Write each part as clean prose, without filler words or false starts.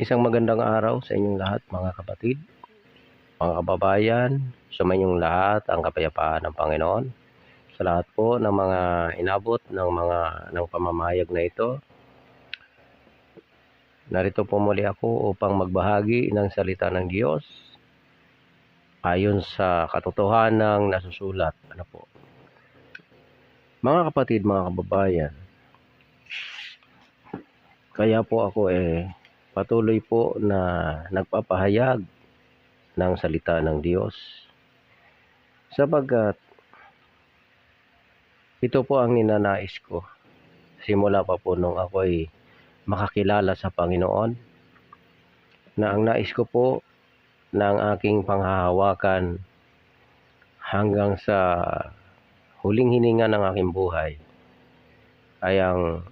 Isang magandang araw sa inyong lahat mga kapatid, mga kababayan. Sumayinyong lahat ang kapayapaan ng Panginoon. Sa lahat po ng mga inabot ng pamamayag na ito, narito po muli ako upang magbahagi ng salita ng Diyos ayon sa katotohanang nasusulat. Ano po? Mga kapatid, mga kababayan, kaya po ako patuloy po na nagpapahayag ng salita ng Diyos sapagkat ito po ang ninanais ko simula pa po nung ako'y makakilala sa Panginoon, na ang nais ko po na ang aking panghahawakan hanggang sa huling hininga ng aking buhay ay ang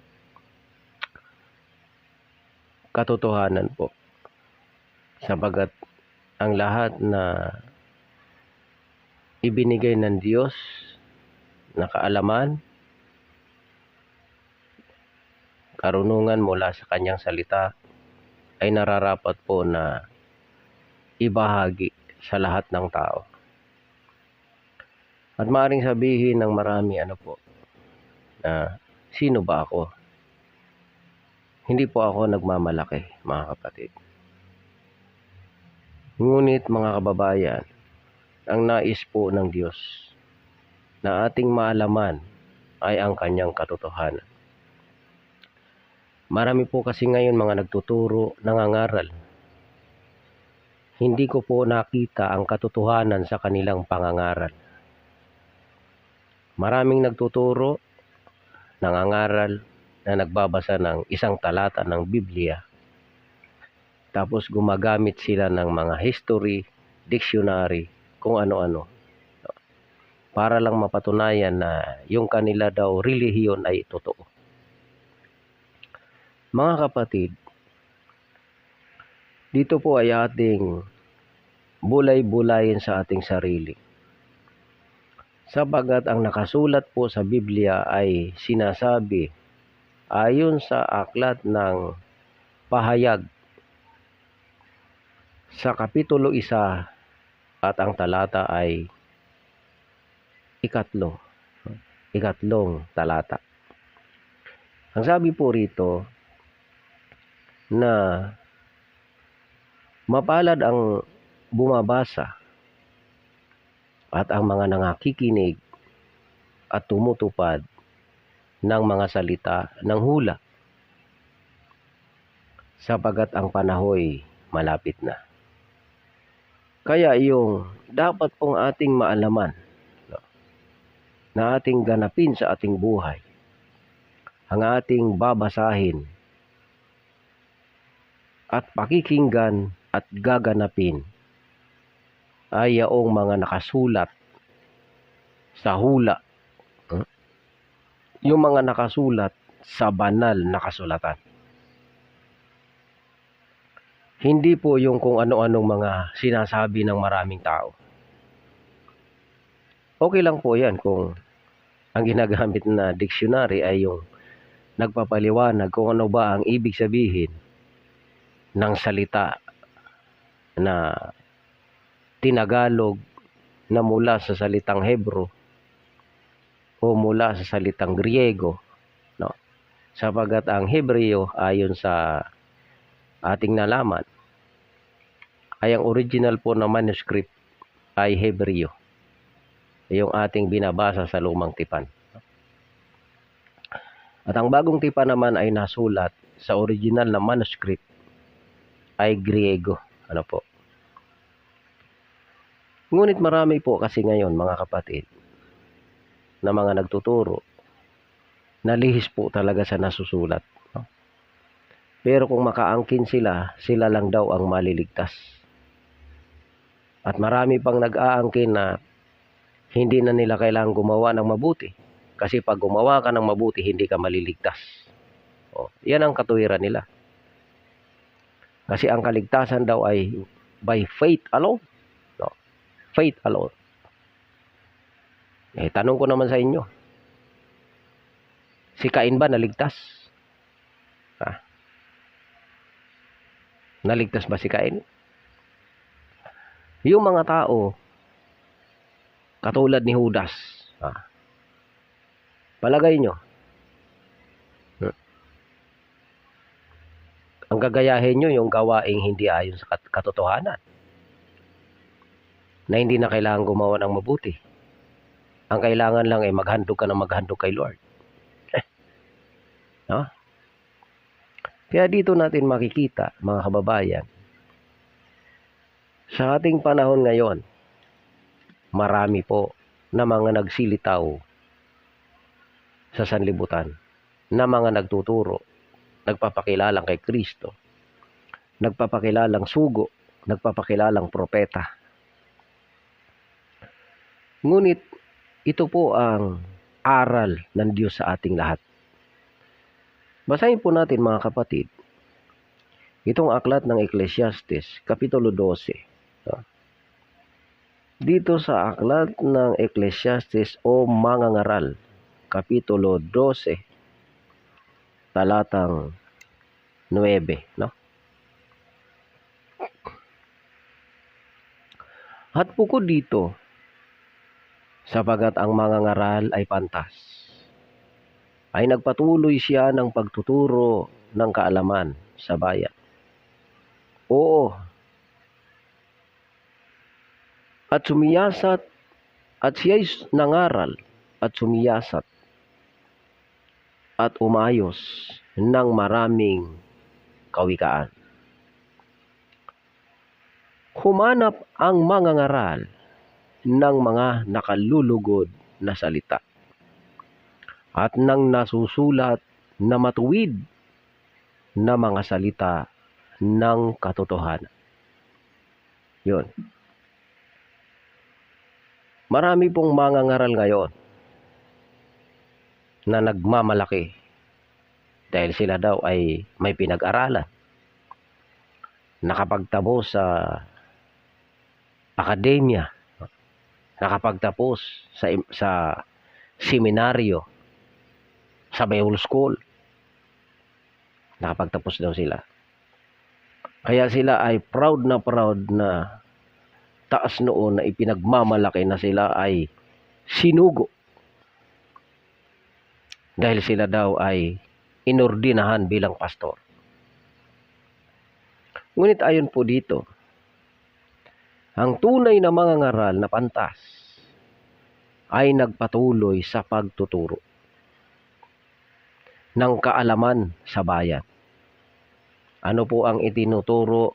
katotohanan po, sapagat ang lahat na ibinigay ng Diyos na kaalaman, karunungan mula sa kanyang salita ay nararapat po na ibahagi sa lahat ng tao. At maaaring sabihin ng marami na sino ba ako? Hindi po ako nagmamalaki, mga kapatid. Ngunit mga kababayan, ang nais po ng Diyos na ating maalaman ay ang kanyang katotohanan. Marami po kasi ngayon mga nagtuturo, nangangaral. Hindi ko po nakita ang katotohanan sa kanilang pangangaral. Maraming nagtuturo, nangangaral, na nagbabasa ng isang talata ng Biblia. Tapos gumagamit sila ng mga history, dictionary, kung ano-ano, para lang mapatunayan na yung kanila daw relihiyon ay totoo. Mga kapatid, dito po ay ating bulay-bulayin sa ating sarili. Sapagat ang nakasulat po sa Biblia ay sinasabi ayon sa aklat ng Pahayag sa Kapitulo 1 at ang talata ay ikatlong talata. Ang sabi po rito na mapalad ang bumabasa at ang mga nangakikinig at tumutupad ng mga salita ng hula, sapagat ang panahoy malapit na. Kaya yung dapat pong ating maalaman na ating ganapin sa ating buhay, ang ating babasahin at pakikinggan at gaganapin ay yaong mga nakasulat sa hula, yung mga nakasulat sa banal na kasulatan. Hindi po yung kung ano-anong mga sinasabi ng maraming tao. Okay lang po yan kung ang ginagamit na dictionary ay yung nagpapaliwanag kung ano ba ang ibig sabihin ng salita na tinagalog na mula sa salitang Hebro o mula sa salitang Griego, no? Sapagat ang Hebreo ayon sa ating nalaman ay ang original po na manuscript ay Hebreo, yung ating binabasa sa lumang tipan. At ang bagong tipan naman ay nasulat sa original na manuscript ay Griego. Ano po? Ngunit marami po kasi ngayon mga kapatid na mga nagtuturo na lihis po talaga sa nasusulat. No? Pero kung makaangkin sila, sila lang daw ang maliligtas. At marami pang nag-aangkin na hindi na nila kailangang gumawa ng mabuti. Kasi pag gumawa ka ng mabuti, hindi ka maliligtas. Yan ang katuwiran nila. Kasi ang kaligtasan daw ay by faith alone. No? Faith alone. Tanong ko naman sa inyo. Si Cain ba naligtas? Naligtas ba si Cain? Yung mga tao, katulad ni Judas, palagay nyo, ang gagayahin nyo yung gawaing hindi ayon sa katotohanan, na hindi na kailangan gumawa ng mabuti. Ang kailangan lang ay maghandog ka ng maghandog kay Lord. No? Kaya dito natin makikita, mga kababayan, sa ating panahon ngayon, marami po na mga nagsilitaw sa sanlibutan, na mga nagtuturo, nagpapakilalang kay Kristo, nagpapakilalang sugo, nagpapakilalang propeta. Ngunit ito po ang aral ng Diyos sa ating lahat. Basahin po natin, mga kapatid, itong aklat ng Ecclesiastes, Kapitulo 12. Dito sa aklat ng Ecclesiastes o Mangangaral, Kapitulo 12, talatang 9. No? At bukod dito, sapagat ang mangangaral ay pantas, ay nagpatuloy siya ng pagtuturo ng kaalaman sa bayan. Oo, at sumiyasat, at siya'y nangaral at sumiyasat at umayos ng maraming kawikaan. Humanap ang mangangaral ng mga nakalulugod na salita at ng nasusulat na matuwid na mga salita ng katotohanan. Yun. Marami pong mangangaral ngayon na nagmamalaki dahil sila daw ay may pinag-aralan, nakapagtapos sa akademya, nakapagtapos sa seminaryo, sa Bible School. Nakapagtapos daw sila. Kaya sila ay proud na taas noon na ipinagmamalaki na sila ay sinugo. Dahil sila daw ay inordinahan bilang pastor. Ngunit ayon po dito, ang tunay na mangangaral na pantas ay nagpatuloy sa pagtuturo ng kaalaman sa bayan. Ano po ang itinuturo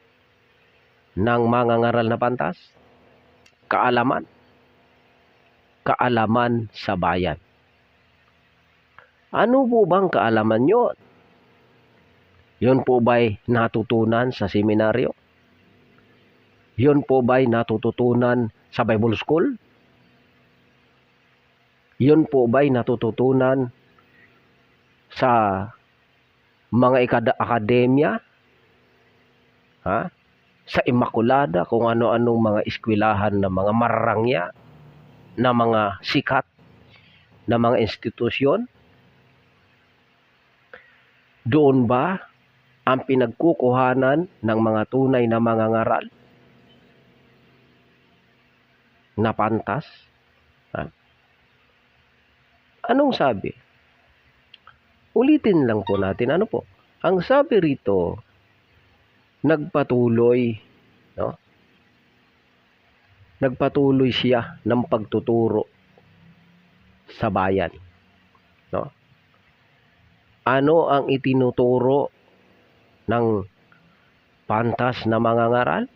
ng mangangaral na pantas? Kaalaman. Kaalaman sa bayan. Ano po bang kaalaman yun? Yun po ba'y natutunan sa seminaryo? Yun po ba'y natututunan sa Bible School? Yun po ba'y natututunan sa mga akademya? Sa Immaculada, kung ano-anong mga eskwelahan na mga mararangya, na mga sikat na mga institusyon? Doon ba ang pinagkukuhanan ng mga tunay na mangangaral na pantas? Anong sabi? Ulitin lang po natin, ano po? Ang sabi rito, nagpatuloy, no? Nagpatuloy siya ng pagtuturo sa bayan, no? Ano ang itinuturo ng pantas na mangangaral?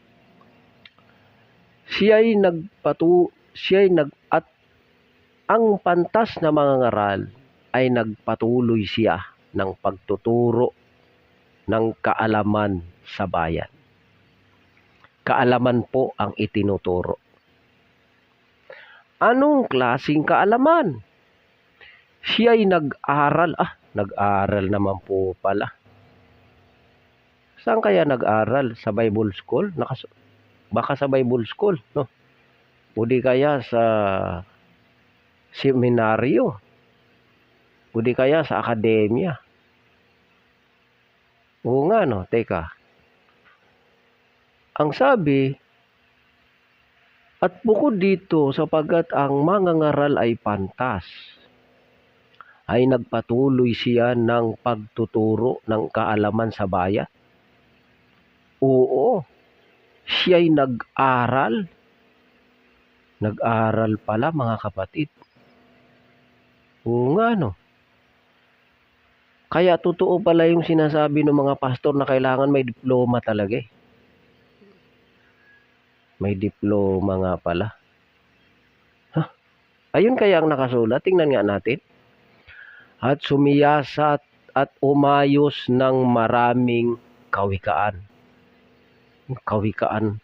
At ang pantas na mangangaral ay nagpatuloy siya ng pagtuturo ng kaalaman sa bayan. Kaalaman po ang itinuturo. Anong klaseng kaalaman? Siya'y nag-aral. Nag-aral naman po pala. Saan kaya nag-aral? Sa Bible School? Baka sa Bible School, no? O di kaya sa seminaryo? O di kaya sa akademya? Oo nga, no? Teka. Ang sabi, at bukod dito, sapagkat ang mangangaral ay pantas, ay nagpatuloy siya ng pagtuturo ng kaalaman sa bayan. Oo, siya'y nag-aral. Nag-aral pala, mga kapatid. Oo nga, no? Kaya totoo pala yung sinasabi ng mga pastor na kailangan may diploma talaga eh. May diploma nga pala. Ayun kaya ang nakasulat. Tingnan nga natin. At sumiyasat at umayos ng maraming kawikaan. Kawikaan.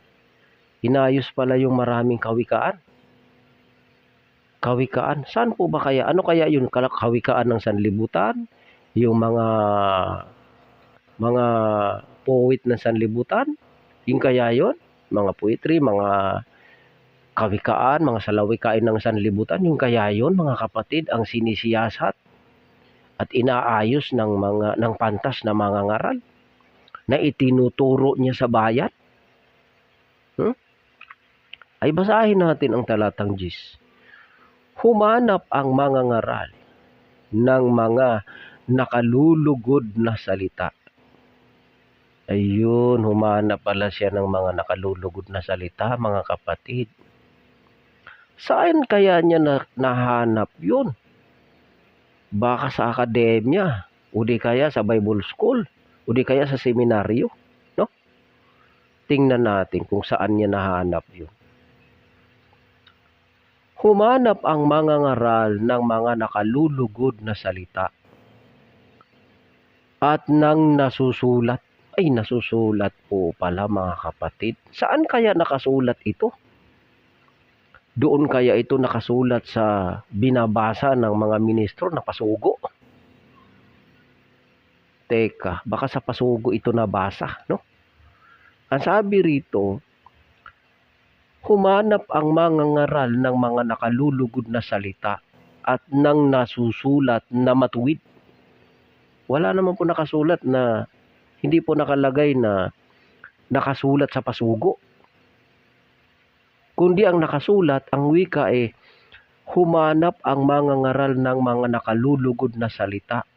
Inayos pala yung maraming kawikaan. Kawikaan. Saan po ba kaya? Ano kaya yun? Kawikaan ng sanlibutan? Yung mga poet ng sanlibutan? Yung kaya yun? Mga poetry, mga kawikaan, mga salawikain ng sanlibutan, yung kaya yun, mga kapatid, ang sinisiyasat at inaayos ng pantas na mga ngaral na itinuturo niya sa bayan. Ay basahin natin ang talatang 10. Humanap ang mga ngaral ng mga nakalulugod na salita. Ayun, humanap pala siya ng mga nakalulugod na salita, mga kapatid. Saan kaya niya nahanap yun? Baka sa akademya, o di kaya sa Bible school, o di kaya sa seminaryo, no? Tingnan natin kung saan niya nahanap yun. Humanap ang mga ngaral ng mga nakalulugod na salita at nang nasusulat. Ay, nasusulat po pala, mga kapatid. Saan kaya nakasulat ito? Doon kaya ito nakasulat sa binabasa ng mga ministro na pasugo? Teka, baka sa pasugo ito nabasa, no? Ang sabi rito, humanap ang mga ngaral ng mga nakalulugod na salita at nang nasusulat na matuwid. Wala naman po nakasulat na, hindi po nakalagay na nakasulat sa pasugo. Kundi ang nakasulat, ang wika humanap ang mga ngaral ng mga nakalulugod na salita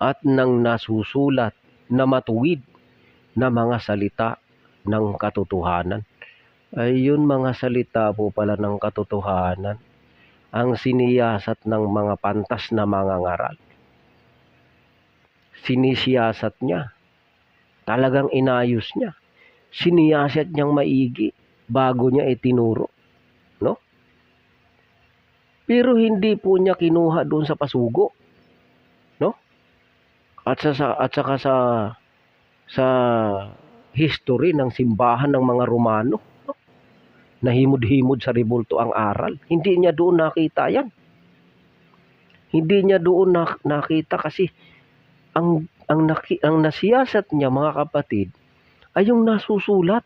at nang nasusulat na matuwid na mga salita ng katotohanan. Ayun, mga salita po pala ng katotohanan ang siniyasat ng mga pantas na mga ngaral. Sinisiyasat niya. Talagang inayos niya. Siniyasat niyang maigi bago niya itinuro, no? Pero hindi po niya kinuha doon sa pasugo, no? At saka sa history ng simbahan ng mga Romano, no? Nahimod-himod sa rebulto ang aral. Hindi niya doon nakita yan. Hindi niya doon nakita kasi ang nasiyasat niya, mga kapatid, ay yung nasusulat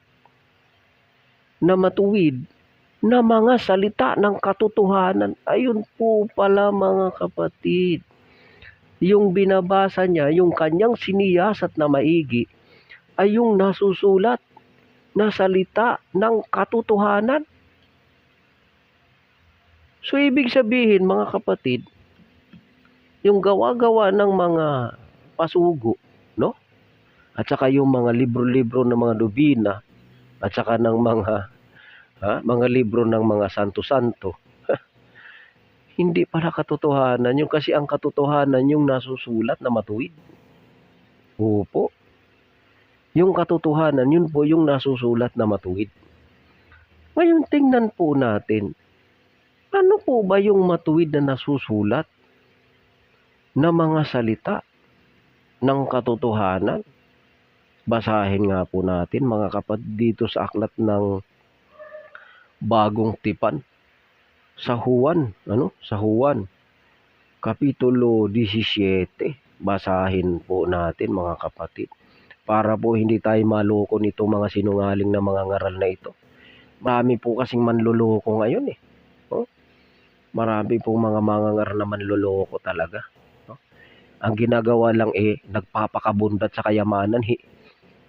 na matuwid na mga salita ng katotohanan. Ayun po pala, mga kapatid. Yung binabasa niya, yung kanyang siniyasat na maigi, ay yung nasusulat na salita ng katotohanan. So, ibig sabihin, mga kapatid, yung gawa-gawa ng mga pasugo, no? At saka yung mga libro-libro ng mga nobina, at saka ng mga libro ng mga santo-santo, hindi pala katotohanan. Yung kasi ang katotohanan yung nasusulat na matuwid. Opo. Yung katotohanan, yun po yung nasusulat na matuwid. Ngayon, tingnan po natin, ano po ba yung matuwid na nasusulat na mga salita ng katotohanan? Basahin nga po natin, mga kapatid, dito sa aklat ng Bagong Tipan. Sa Juan, Sa Juan, Kapitulo 17. Basahin po natin, mga kapatid. Para po hindi tayo maloko nito mga sinungaling na mga ngaral na ito. Marami po kasing manloloko ngayon eh. Oh? Marami po mga ngaral na manloloko talaga. Oh? Ang ginagawa lang nagpapakabundat sa kayamanan.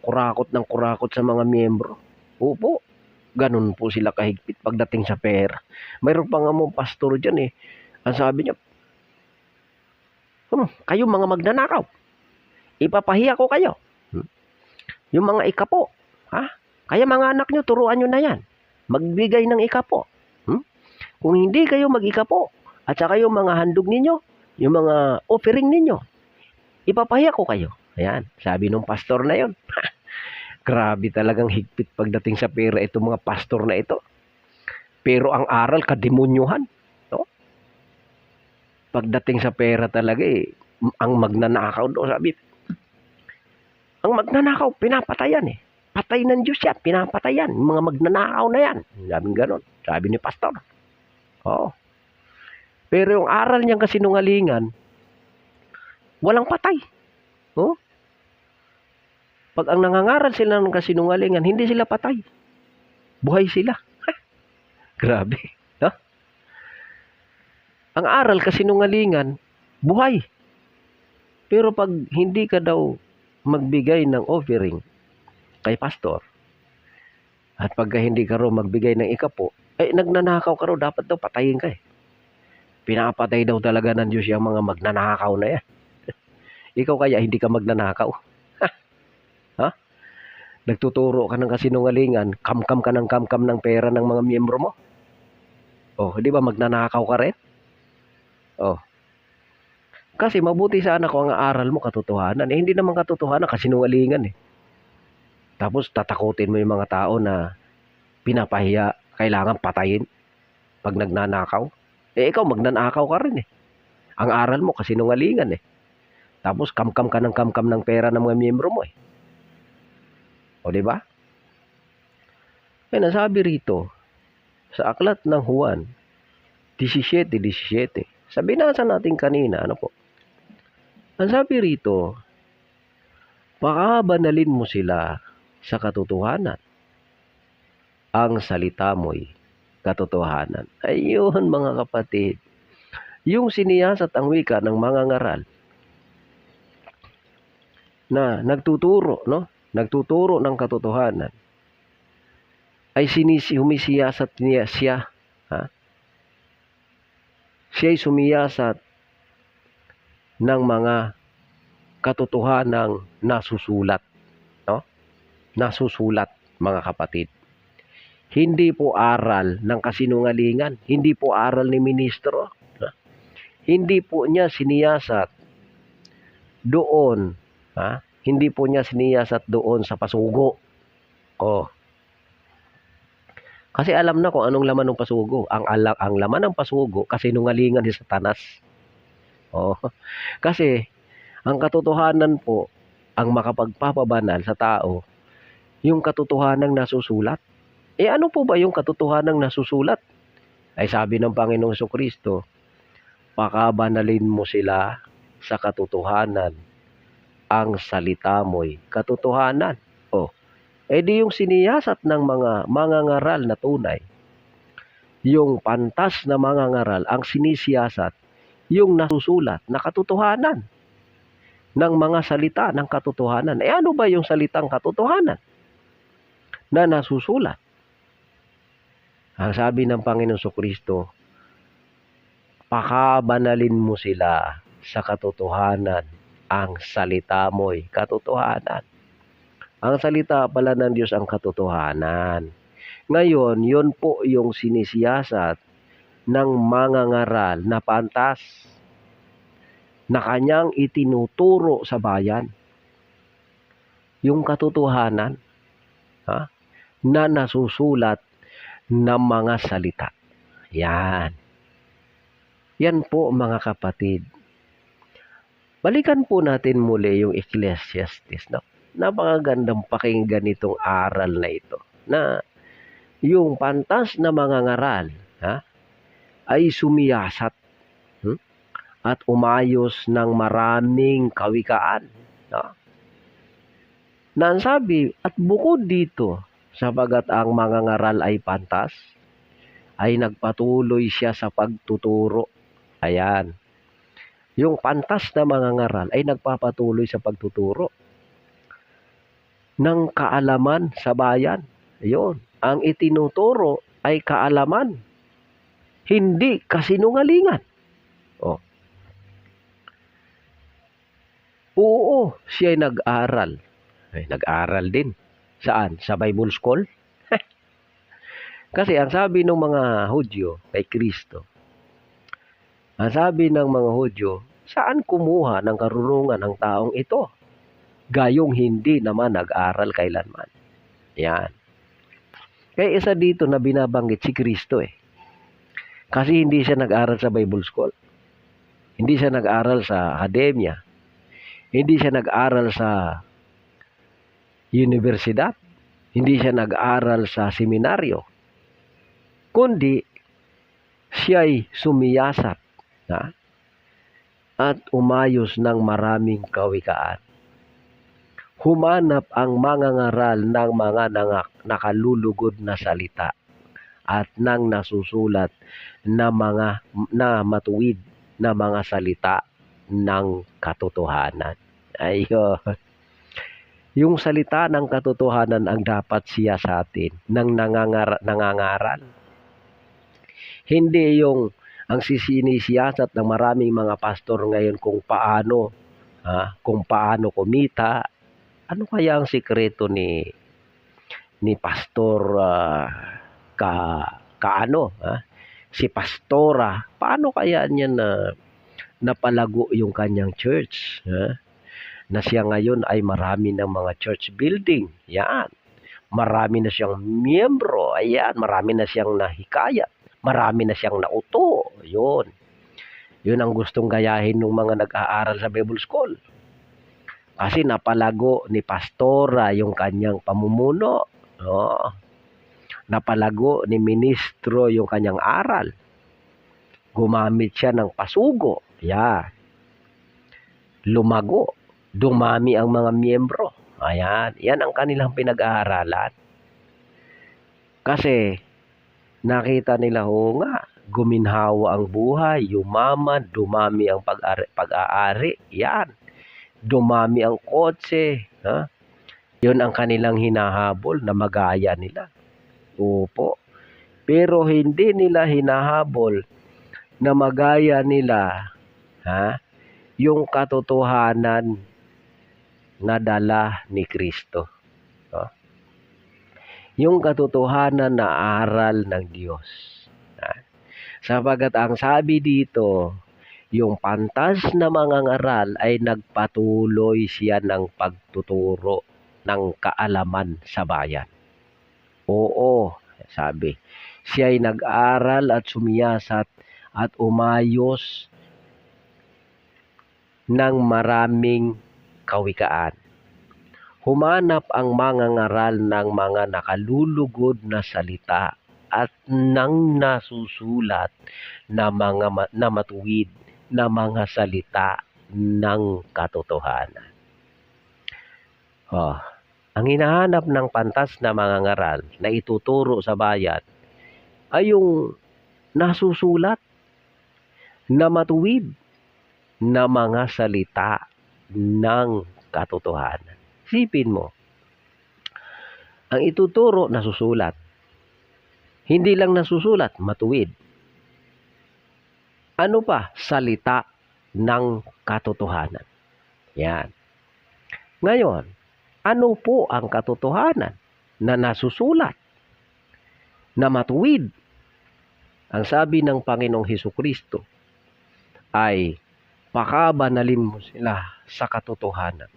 kurakot ng kurakot sa mga miyembro. Opo, ganun po sila kahigpit pagdating sa pera. Mayroon pa nga mo pastor dyan eh. Ang sabi niya, kayo mga magnanakaw, ipapahiya ko kayo. Yung mga ikapo, kaya mga anak nyo, turuan nyo na yan. Magbigay ng ikapo. Kung hindi kayo mag-ikapo, at saka yung mga handog ninyo, yung mga offering ninyo, ipapahiya ko kayo. Ayan, sabi nung pastor na yon. Grabe talagang higpit pagdating sa pera itong mga pastor na ito. Pero ang aral, kademonyuhan. No? Pagdating sa pera talaga ang magnanakaw doon, sabi. Ang magnanakaw, pinapatayan eh. Patay ng Diyos yan, pinapatayan. Yung mga magnanakaw na yan. Sabi ganon, sabi ni pastor. Oo. Pero yung aral niyang kasinungalingan, walang patay. Oh? Pag ang nangangaral sila ng kasinungalingan, hindi sila patay. Buhay sila. Grabe. No? Ang aral kasinungalingan, buhay. Pero pag hindi ka daw magbigay ng offering kay pastor, at pagka hindi ka raw magbigay ng ikapo, nagnanakaw ka raw, dapat daw patayin ka eh. Pinapatay daw talaga ng Diyos yung mga magnanakaw na yan. Ikaw kaya hindi ka magnanakaw? Ha? Nagtuturo ka ng kasinungalingan, kamkam ka ng kamkam ng pera ng mga miyembro mo. Oh, di ba magnanakaw ka rin? Oh. Kasi mabuti sana kung ang aral mo katotohanan. Hindi naman katotohanan, kasinungalingan eh. Tapos tatakutin mo yung mga tao na pinapahiya, kailangan patayin pag nagnanakaw. Ikaw magnanakaw ka rin eh. Ang aral mo kasinungalingan eh. Tapos kamkam ka ng kamkam ng pera ng mga miyembro mo eh. O di ba? Nasabi rito sa aklat ng Juan 17:17. Sa binasa natin kanina, ano po? Ang sabi rito, pakabanalin mo sila sa katotohanan. Ang salita mo'y katotohanan. Ayun mga kapatid. Yung siniyas at ang wika ng mga ngaral na nagtuturo, no? Nagtuturo ng katotohanan ay humisiyasat niya siya. Siya'y sumiyasat ng mga katotohanang nasusulat. No? Nasusulat, mga kapatid. Hindi po aral ng kasinungalingan. Hindi po aral ni ministro. Hindi po niya siniyasat doon. Hindi po niya siniyasat doon sa pasugo. Kasi alam na kung anong laman ng pasugo. Ang laman ng pasugo, kasinungalingan ni Satanas. Kasi ang katotohanan po ang makapagpapabanal sa tao, yung katotohanang nasusulat. Ano po ba yung katotohanang nasusulat? Ay sabi ng Panginoong Jesucristo, pakabanalin mo sila sa katotohanan. Ang salita mo'y katotohanan. Di yung siniyasat ng mga mangangaral na tunay, yung pantas na mangangaral, ang sinisiyasat, yung nasusulat na katotohanan ng mga salita ng katotohanan. Ano ba yung salitang katotohanan na nasusulat? Ang sabi ng Panginoon Jesucristo, pakabanalin mo sila sa katotohanan. Ang salita mo'y katotohanan. Ang salita pala ng Diyos ang katotohanan. Ngayon, yun po yung sinisiyasat ng mangangaral na pantas na kanyang itinuturo sa bayan. Yung katotohanan na nasusulat ng mga salita. Yan. Yan po mga kapatid. Balikan po natin muli yung Ecclesiastes. No? Napakagandang pakinggan itong aral na ito. Na yung pantas na mangangaral ay sumiyasat at umayos ng maraming kawikaan. Na ang sabi, at bukod dito, sapagat ang mangangaral ay pantas, ay nagpatuloy siya sa pagtuturo. Ayan. Yung pantas na mangangaral ay nagpapatuloy sa pagtuturo. ng kaalaman sa bayan. Yun. Ang itinuturo ay kaalaman, hindi kasinungalingan. Oh. Oo, siya ay nag-aral. Nag-aral din. Saan? Sa Bible School? Kasi ang sabi ng mga Hudyo kay Kristo, ang sabi ng mga Hudyo, saan kumuha ng karunungan ang taong ito? Gayong hindi naman nag-aral kailanman. Yan. Kaya isa dito na binabanggit si Kristo eh. Kasi hindi siya nag-aral sa Bible School. Hindi siya nag-aral sa akademya. Hindi siya nag-aral sa universidad. Hindi siya nag-aral sa seminaryo. Kundi siya'y sumiyasat at umayos ng maraming kawikaan. Humanap ang mangangaral ng mga nakalulugod na salita at ng nasusulat na matuwid na mga salita ng katotohanan. Ayun. Yung salita ng katotohanan ang dapat siya sa atin ng nangangaral. Hindi yung ang sinisiyasat ng maraming mga pastor ngayon kung paano kumita. Ano kaya ang sikreto ni pastor si pastora? Paano kaya niya napalago yung kanyang church? Na siya ngayon ay marami ng mga church building. Yan. Marami na siyang miyembro. Ayan. Marami na siyang nahikayat. Marami na siyang nauto. Yun. Yun ang gustong gayahin ng mga nag-aaral sa Bible School. Kasi napalago ni pastora yung kanyang pamumuno. Napalago ni ministro yung kanyang aral. Gumamit siya ng pasugo. Yan. Lumago. Dumami ang mga miyembro. Ayan. Yan ang kanilang pinag-aaralan. Kasi nakita nila, guminhawa ang buhay, yumaman, dumami ang pag-aari. Yan. Dumami ang kotse. Yun ang kanilang hinahabol na magaya nila. Opo. Pero hindi nila hinahabol na magaya nila yung katotohanan na dala ni Kristo. Yung katotohanan na aral ng Diyos. Sapagat ang sabi dito, yung pantas na mangangaral ay nagpatuloy siya ng pagtuturo ng kaalaman sa bayan. Oo, sabi. Siya ay nag-aral at sumiyasat at umayos ng maraming kawikaan. Humanap ang mangangaral ng mga nakalulugod na salita at ng nasusulat na matuwid na mga salita ng katotohanan. Ang hinahanap ng pantas na mangangaral na ituturo sa bayan ay yung nasusulat na matuwid na mga salita ng katotohanan. Isipin mo, ang ituturo nasusulat. Hindi lang nasusulat, matuwid. Ano pa? Salita ng katotohanan. Yan. Ngayon, ano po ang katotohanan na nasusulat, na matuwid? Ang sabi ng Panginoong Hesukristo ay pakabanalin mo sila sa katotohanan.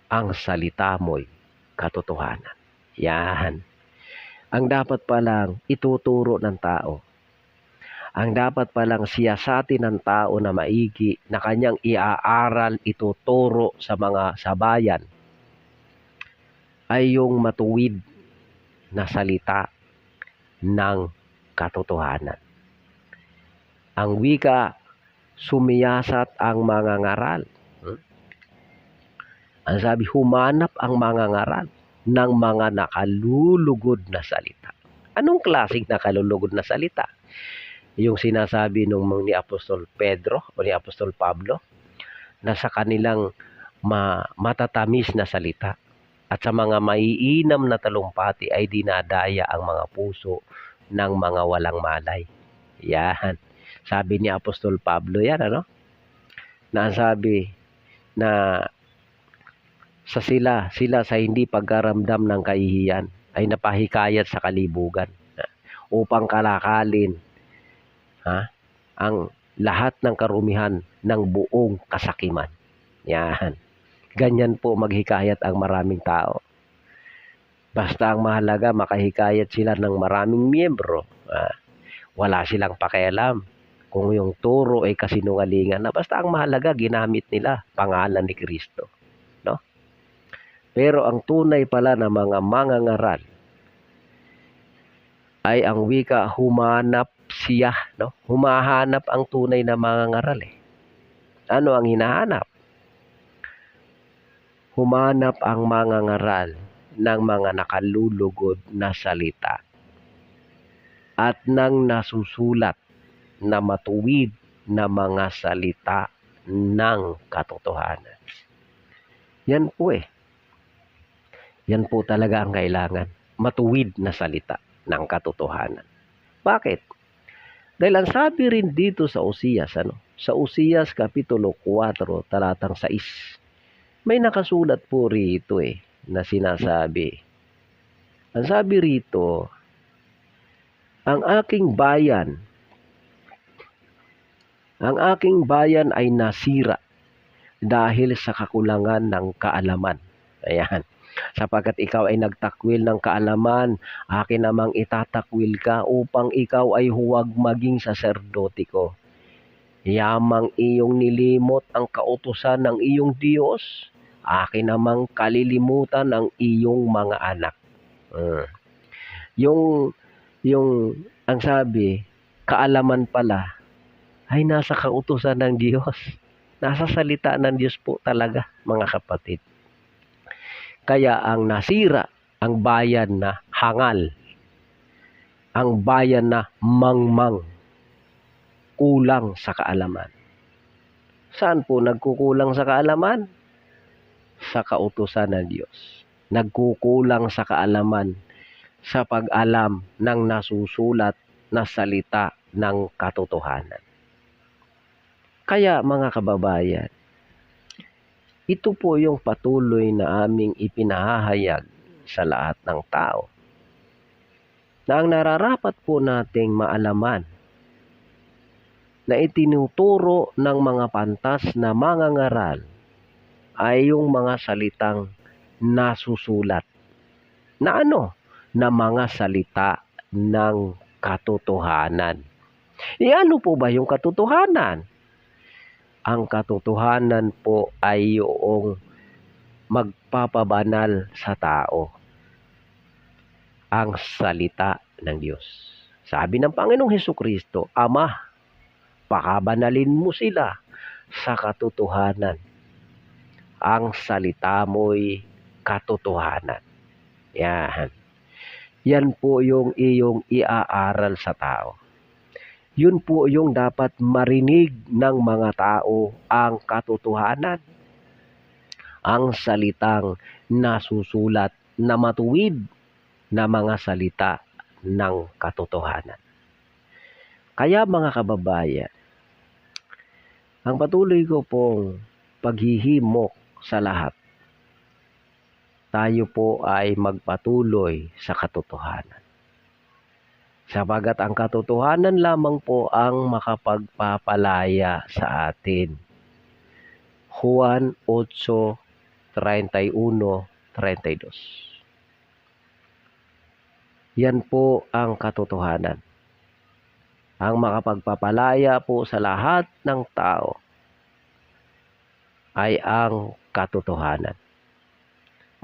Ang salita mo'y katotohanan. Yan. Ang dapat palang ituturo ng tao. Ang dapat palang siyasatin ng tao na maigi na kanyang iaaral, ituturo sa bayan ay yung matuwid na salita ng katotohanan. Ang wika, sumiyasat ang mangangaral. Ang sabi, humanap ang mangangaral ng mga nakalulugod na salita. Anong klaseng nakalulugod na salita? Yung sinasabi ni Apostol Pedro o ni Apostol Pablo na sa kanilang matatamis na salita. At sa mga maiinam na talumpati ay dinadaya ang mga puso ng mga walang malay. Yan. Sabi ni Apostol Pablo yan, ano? Nasabi na sila sa hindi pagkaramdam ng kahihiyan ay napahikayat sa kalibugan upang kalakalin ang lahat ng karumihan ng buong kasakiman. Yan. Ganyan po maghikayat ang maraming tao. Basta ang mahalaga, makahikayat sila ng maraming miyembro. Wala silang pakialam kung yung turo ay kasinungalingan na. Basta ang mahalaga, ginamit nila pangalan ni Kristo. No? Pero ang tunay pala na mga mangangaral ay ang wika, humanap siya. No? Humahanap ang tunay na mangangaral. Ano ang hinahanap? Humanap ang mangangaral ng mga nakalulugod na salita at ng nasusulat na matuwid na mga salita ng katotohanan. Yan po Yan po talaga ang kailangan. Matuwid na salita ng katotohanan. Bakit? Dahil ang sabi rin dito sa Osiyas, sa Osiyas Kapitulo 4, talatang 6, may nakasulat po rito na sinasabi. Ang sabi rito, ang aking bayan ay nasira dahil sa kakulangan ng kaalaman. Ayan. Sapagkat ikaw ay nagtakwil ng kaalaman, akin namang itatakwil ka upang ikaw ay huwag maging saserdote ko. Yamang iyong nilimot ang kautusan ng iyong Diyos, akin namang kalilimutan ang iyong mga anak. Yung ang sabi, kaalaman pala ay nasa kautusan ng Diyos. Nasa salita ng Diyos po talaga, mga kapatid. Kaya ang nasira, ang bayan na hangal, ang bayan na mangmang, kulang sa kaalaman. Saan po nagkukulang sa kaalaman? Sa kautusan ng Diyos. Nagkukulang sa kaalaman sa pag-alam ng nasusulat na salita ng katotohanan. Kaya mga kababayan, ito po yung patuloy na aming ipinahahayag sa lahat ng tao. Na ang nararapat po nating maalaman na itinuturo ng mga pantas na mangangaral ay yung mga salitang nasusulat. Na Na mga salita ng katotohanan. Ano po ba yung katotohanan? Ang katotohanan po ay yung magpapabanal sa tao. Ang salita ng Diyos. Sabi ng Panginoong Hesukristo, Ama, pakabanalin mo sila sa katotohanan. Ang salita mo'y katotohanan. Yan po yung iyong iaaral sa tao. Yun po yung dapat marinig ng mga tao, ang katotohanan. Ang salitang nasusulat na matuwid na mga salita ng katotohanan. Kaya mga kababayan, ang patuloy ko pong paghihimok sa lahat, tayo po ay magpatuloy sa katotohanan. Sapagat ang katotohanan lamang po ang makapagpapalaya sa atin. Juan 8:31-32. Yan po ang katotohanan. Ang makapagpapalaya po sa lahat ng tao ay ang katotohanan.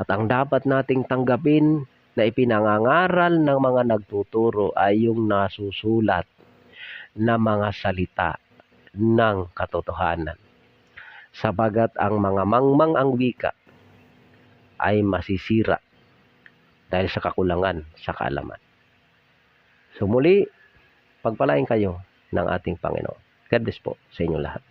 At ang dapat nating tanggapin na ipinangangaral ng mga nagtuturo ay yung nasusulat na mga salita ng katotohanan. Sapagat ang mga mangmang ang wika ay masisira dahil sa kakulangan sa kaalaman. So muli, pagpalain kayo ng ating Panginoon. God bless po sa inyo lahat.